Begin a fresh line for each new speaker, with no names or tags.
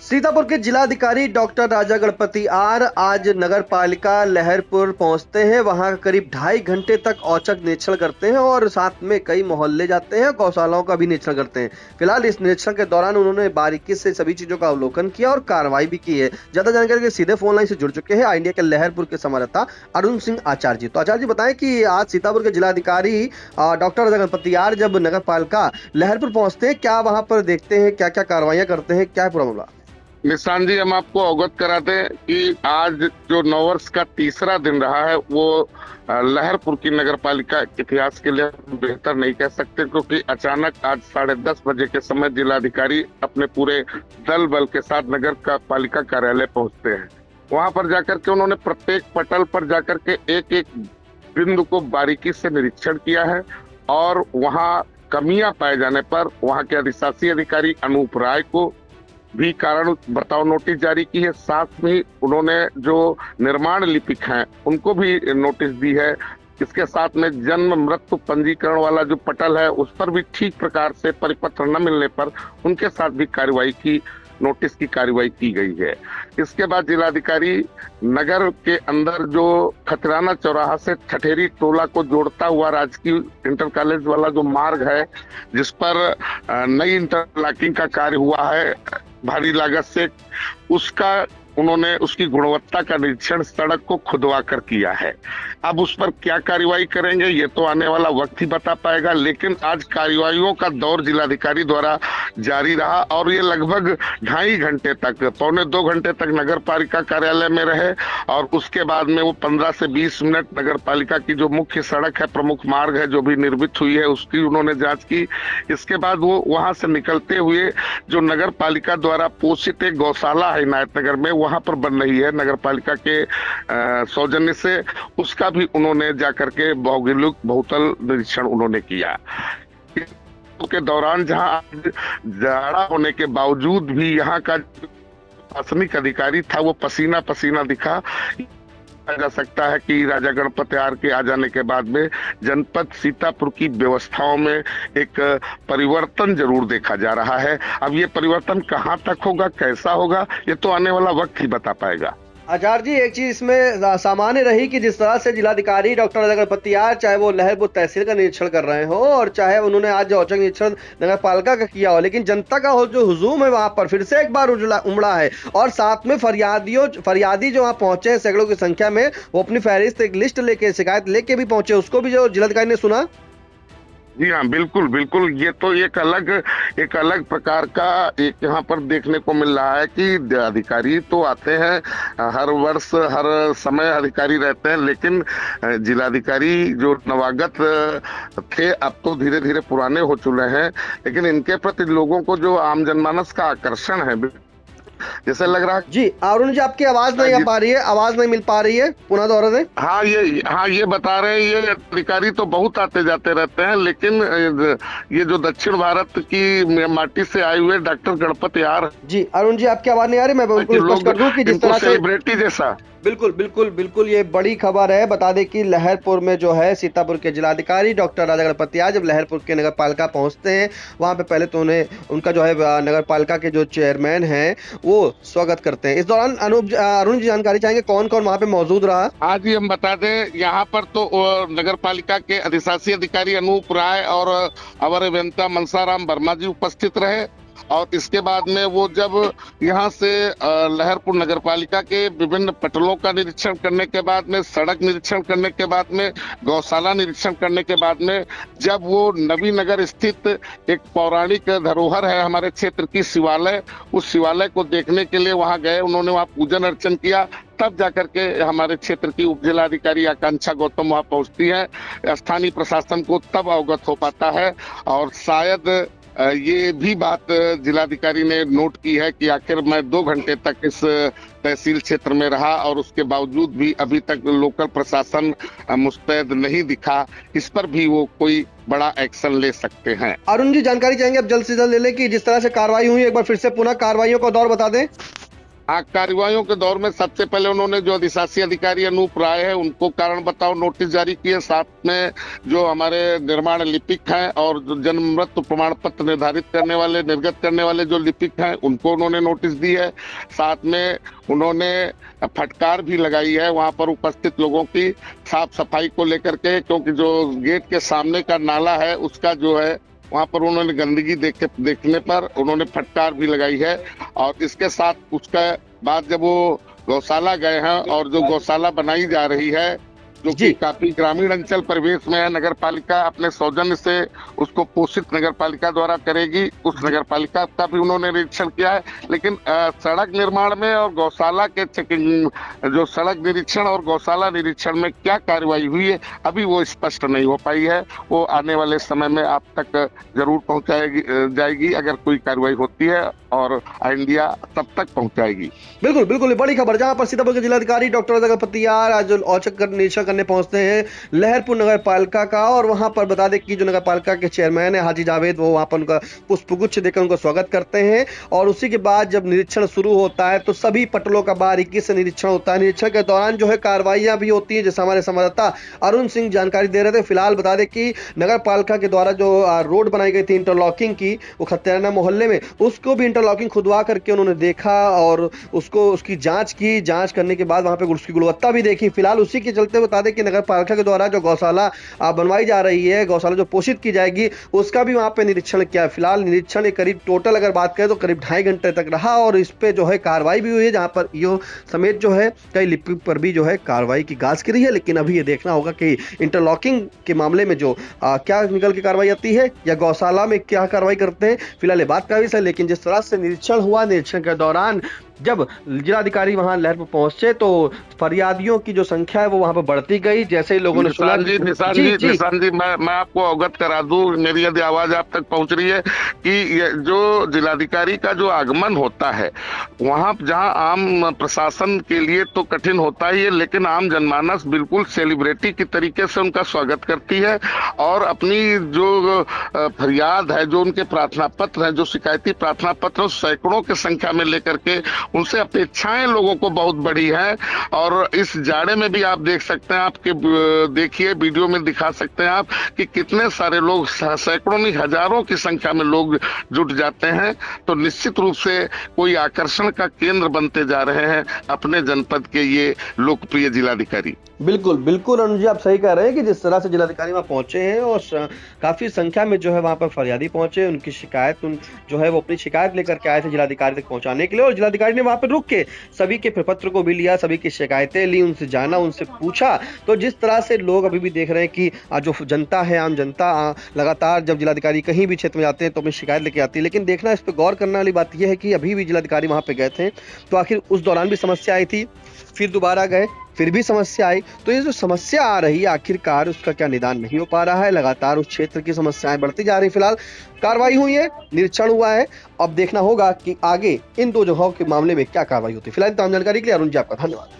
सीतापुर के जिलाधिकारी doctor Raja Ganpati are आज नगर पालिका लहरपुर पहुंचते हैं। वहां करीब 2.5 घंटे तक औचक निरीक्षण करते हैं और साथ में कई मोहल्ले जाते हैं, गौशालाओं का भी निरीक्षण करते हैं। फिलहाल इस निरीक्षण के दौरान उन्होंने बारीकी से सभी चीजों का अवलोकन किया और कार्रवाई भी की है। ज्यादा जानकारी के सीधे फोन लाइन से जुड़ चुके हैं इंडिया के लहरपुर के संवाददाता अरुण सिंह आचार्य जी। तो आचार्य जी बताएं कि आज सीतापुर के जिलाधिकारी डॉक्टर राजा गणपति आर जब नगर पालिका लहरपुर पहुंचते हैं, क्या वहां पर देखते हैं, क्या क्या कार्रवाइयां करते हैं, क्या है पूरा मामला?
निशान जी, हम आपको अवगत कराते हैं कि आज जो नववर्ष का तीसरा दिन रहा है वो लहरपुर की नगर पालिका इतिहास के लिए बेहतर नहीं कह सकते, क्योंकि अचानक आज 10:30 बजे के समय जिलाधिकारी अपने पूरे दल बल के साथ नगर का पालिका कार्यालय पहुंचते हैं। वहां पर जाकर के उन्होंने प्रत्येक पटल पर जाकर के एक एक बिंदु को बारीकी से निरीक्षण किया है और वहां कमियां पाए जाने पर वहां के अधिशासी अधिकारी अनूप राय को भी कारण बताओ नोटिस जारी की है। साथ में उन्होंने जो निर्माण लिपिक हैं उनको भी नोटिस दी है। इसके साथ में जन्म मृत्यु पंजीकरण वाला जो पटल है उस पर भी ठीक प्रकार से परिपत्र न मिलने पर उनके साथ भी नोटिस की कार्रवाई की गई है। इसके बाद जिलाधिकारी नगर के अंदर जो खतराना चौराहा से ठठेरी टोला को जोड़ता हुआ राजकीय इंटर कॉलेज वाला जो मार्ग है, जिस पर नई इंटरलॉकिंग का कार्य हुआ है भारी लागत से, उन्होंने उसकी गुणवत्ता का निरीक्षण सड़क को खुदवा कर किया है। अब उस पर क्या कार्रवाई करेंगे ये तो आने वाला वक्त ही बता पाएगा, लेकिन आज कार्रवाइयों का दौर जिलाधिकारी द्वारा जारी रहा और ये लगभग 2.5 घंटे तक, 2.25 घंटे तक नगर पालिका कार्यालय में रहे और उसके बाद में वो 15 से 20 मिनट नगर पालिका की जो मुख्य सड़क है, प्रमुख मार्ग है जो भी निर्मित हुई है उसकी उन्होंने जांच की। इसके बाद वो वहां से निकलते हुए जो नगर पालिका द्वारा पोषित एक गौशाला है इनायतनगर में, वहां पर बन रही है नगर पालिका के सौजन्य से, उसका भी उन्होंने जाकर के बहुतल निरीक्षण उन्होंने किया। के दौरान जहां जाड़ा होने के बावजूद भी यहाँ का प्रशासनिक अधिकारी था वो पसीना पसीना दिखा। जा सकता है कि राजा गणपति आर के आ जाने के बाद में जनपद सीतापुर की व्यवस्थाओं में एक परिवर्तन जरूर देखा जा रहा है। अब ये परिवर्तन कहां तक होगा, कैसा होगा, ये तो आने वाला वक्त ही बता पाएगा।
आचार्य जी, एक चीज इसमें सामान्य रही कि जिस तरह से जिलाधिकारी डॉक्टर राजा गणपति आर चाहे वो लहरपुर तहसील का निरीक्षण कर रहे हो और चाहे उन्होंने आज औचक निरीक्षण नगर पालिका का किया हो, लेकिन जनता का जो हुजूम है वहां पर फिर से एक बार उमड़ा है और साथ में फरियादी जो वहां पहुंचे हैं सैकड़ों की संख्या में, वो अपनी फहरिस्त एक लिस्ट लेके, शिकायत लेके भी पहुंचे, उसको भी जो जिलाधिकारी ने सुना।
जी हाँ, बिल्कुल बिल्कुल, ये तो एक अलग प्रकार का एक यहाँ पर देखने को मिल रहा है कि अधिकारी तो आते हैं हर वर्ष, हर समय अधिकारी रहते हैं, लेकिन जिलाधिकारी जो नवागत थे अब तो धीरे धीरे पुराने हो चुके हैं, लेकिन इनके प्रति लोगों को जो आम जनमानस का आकर्षण है जैसे लग रहा है।
जी अरुण जी, आपकी आवाज नहीं आ पा रही है, आवाज नहीं मिल पा रही है, पुनः दोहरा दें।
हाँ, ये बता रहे हैं, ये अधिकारी तो बहुत आते जाते रहते हैं, लेकिन ये जो दक्षिण भारत की माटी से आए हुए डॉक्टर गणपति आर।
जी अरुण जी, आपकी आवाज नहीं आ रही, मैं बिल्कुल स्पष्ट कर दूं कि जिस तरह से
सेलिब्रिटी जैसा।
बिल्कुल ये बड़ी खबर है। बता दें कि लहरपुर में जो है सीतापुर के जिलाधिकारी डॉक्टर राजा गणपति आर जब लहरपुर के नगर पालिका पहुंचते हैं, वहां पे पहले तो उनका जो है नगर पालिका के जो चेयरमैन हैं वो स्वागत करते हैं। इस दौरान अरुण जी जानकारी चाहेंगे कौन कौन वहां पे मौजूद रहा?
आज ही हम बता दें, यहाँ पर तो नगर पालिका के अधिशासी अधिकारी अनूप राय और अवर अभियंता मनसाराम वर्मा जी उपस्थित रहे और इसके बाद में वो जब यहाँ से लहरपुर नगर पालिका के विभिन्न पटलों का निरीक्षण करने के बाद में, सड़क निरीक्षण करने के बाद में, गौशाला निरीक्षण करने के बाद में, जब वो नवीनगर स्थित एक पौराणिक धरोहर है हमारे क्षेत्र की शिवालय, उस शिवालय को देखने के लिए वहां गए, उन्होंने वहां पूजन अर्चन किया, तब जाकर के हमारे क्षेत्र की उप जिलाधिकारी आकांक्षा गौतम वहां पहुंचती है। स्थानीय प्रशासन को तब अवगत हो पाता है और शायद ये भी बात जिलाधिकारी ने नोट की है कि आखिर मैं 2 घंटे तक इस तहसील क्षेत्र में रहा और उसके बावजूद भी अभी तक लोकल प्रशासन मुस्तैद नहीं दिखा, इस पर भी वो कोई बड़ा एक्शन ले सकते हैं।
अरुण जी जानकारी चाहेंगे अब जल्द से जल्द ले लें कि जिस तरह से कार्रवाई हुई, एक बार फिर से पुनः कार्रवाइयों का दौर बता दें।
कार्रवाइयों के दौर में सबसे पहले उन्होंने जो अधिशासी अधिकारी अनूप राय है उनको कारण बताओ नोटिस जारी किए। साथ में जो हमारे निर्माण लिपिक हैं और जो जन्म मृत्यु प्रमाण पत्र निर्धारित करने वाले, निर्गत करने वाले जो लिपिक हैं उनको उन्होंने नोटिस दी है। साथ में उन्होंने फटकार भी लगाई है वहां पर उपस्थित लोगों की साफ सफाई को लेकर के, क्योंकि जो गेट के सामने का नाला है उसका जो है वहां पर उन्होंने गंदगी देखने पर उन्होंने फटकार भी लगाई है। और इसके साथ उसके बाद जब वो गौशाला गए हैं और जो गौशाला बनाई जा रही है जो कि काफी ग्रामीण अंचल परिवेश में है, नगर पालिका अपने सौजन्य से उसको पोषित नगर पालिका द्वारा करेगी, उस नगर पालिका का भी उन्होंने निरीक्षण किया है। लेकिन सड़क निर्माण में और गौशाला के चेकिंग, जो सड़क निरीक्षण और गौशाला निरीक्षण में क्या कार्रवाई हुई है अभी वो स्पष्ट नहीं हो पाई है। वो आने वाले समय में आप तक जरूर पहुंचाएगी जाएगी अगर कोई कार्रवाई होती है, और इंडिया तब तक पहुंचाएगी।
बिल्कुल बिल्कुल, बड़ी खबर जहां पर सीतापुर के जिलाधिकारी डॉक्टर राजा गणपति आर आज औचक निरीक्षण करने पहुंचते हैं लहरपुर नगर पालिका का, और वहां पर बता दें कि जो नगर पालिका के चेयरमैन है हाजी जावेद, वो वहां पर उनका पुष्पगुच्छ देकर उनको स्वागत करते हैं। और उसी के बाद जब निरीक्षण शुरू होता है तो सभी पटलों का बारीकी से निरीक्षण होता है। निरीक्षण के दौरान जो है कार्रवाइयां भी होती है, जैसे हमारे संवाददाता अरुण सिंह जानकारी दे रहे थे। फिलहाल बता दें कि नगर पालिका के द्वारा जो रोड बनाई गई थी इंटरलॉकिंग की, वो खतराना मोहल्ले में, उसको भी इंटरलॉकिंग खुदवा करके उन्होंने देखा और उसकी जांच की। जांच करने के बाद वहां पे उसकी गुणवत्ता भी देखी। फिलहाल उसी के चलते बता दें कि नगर पालिका के द्वारा जो गौशाला बनवाई जा रही है, गौशाला जो पोषित की जाएगी, उसका भी वहां पे निरीक्षण किया। फिलहाल निरीक्षण करीब टोटल अगर बात करें तो करीब 2.5 घंटे तक रहा, और इस पे जो है कार्रवाई भी हुई है, जहां पर ईओ समेत जो है कई लिपिक पर भी जो है कार्रवाई की गाज की रही है। लेकिन अभी ये देखना होगा कि इंटरलॉकिंग के मामले में जो क्या निकल के कार्रवाई आती है या गौशाला में क्या कार्रवाई करते हैं, फिलहाल ये बात का विषय। लेकिन जिस तरह से निरीक्षण हुआ, निरीक्षण के दौरान जब जिलाधिकारी वहां लहरपुर पहुंचे तो फरियादियों की जो संख्या है वो वहां पर बढ़ती गई। जैसे ही लोगों ने सुना,
निशान जी मैं आपको अवगत करा दूं, मेरी यदि आवाज आप तक पहुंच रही है, कि जो जिलाधिकारी का जो आगमन होता है वहां जहां आम प्रशासन के लिए तो कठिन होता ही है, लेकिन आम जनमानस बिल्कुल सेलिब्रिटी की तरीके से उनका स्वागत करती है और अपनी जो फरियाद है, जो उनके प्रार्थना पत्र है, जो शिकायती प्रार्थना पत्र सैकड़ों की संख्या में लेकर के उनसे अपेक्षाएं लोगों को बहुत बड़ी है। और इस जाड़े में भी आप देख सकते हैं, आपके देखिए वीडियो में दिखा सकते हैं आप कि कितने सारे लोग, सैकड़ों नहीं हजारों की संख्या में लोग जुट जाते हैं। तो निश्चित रूप से कोई आकर्षण का केंद्र बनते जा रहे हैं अपने जनपद के ये लोकप्रिय जिलाधिकारी।
बिल्कुल बिल्कुल अनुज जी, आप सही कह रहे हैं कि जिस तरह से जिलाधिकारी वहां पहुंचे हैं और काफी संख्या में जो है वहां पर फरियादी पहुंचे, उनकी शिकायत जो है वो अपनी शिकायत लेकर के आए थे जिलाधिकारी तक पहुंचाने के लिए, और जिलाधिकारी ने वहां पर रुक के सभी के प्रपत्र को भी लिया, सभी की शिकायतें ली, उनसे जाना, उनसे पूछा। तो जिस तरह से लोग अभी भी देख रहे हैं कि जो जनता है, आम जनता लगातार जब जिलाधिकारी कहीं भी क्षेत्र में जाते हैं तो अपनी शिकायत लेके आती है। लेकिन देखना, इस पर गौर करने वाली बात यह है कि अभी भी जिलाधिकारी वहां पे गए थे तो आखिर उस दौरान भी समस्या आई थी, फिर दोबारा गए, फिर भी समस्या आई। तो ये जो समस्या आ रही है आखिरकार उसका क्या निदान नहीं हो पा रहा है, लगातार उस क्षेत्र की समस्याएं बढ़ती जा रही। फिलहाल कार्रवाई हुई है, निरीक्षण हुआ है, अब देखना होगा कि आगे इन दो जगहों के मामले में क्या कार्रवाई होती है। फिलहाल तमाम जानकारी के लिए अरुण जी आपका धन्यवाद।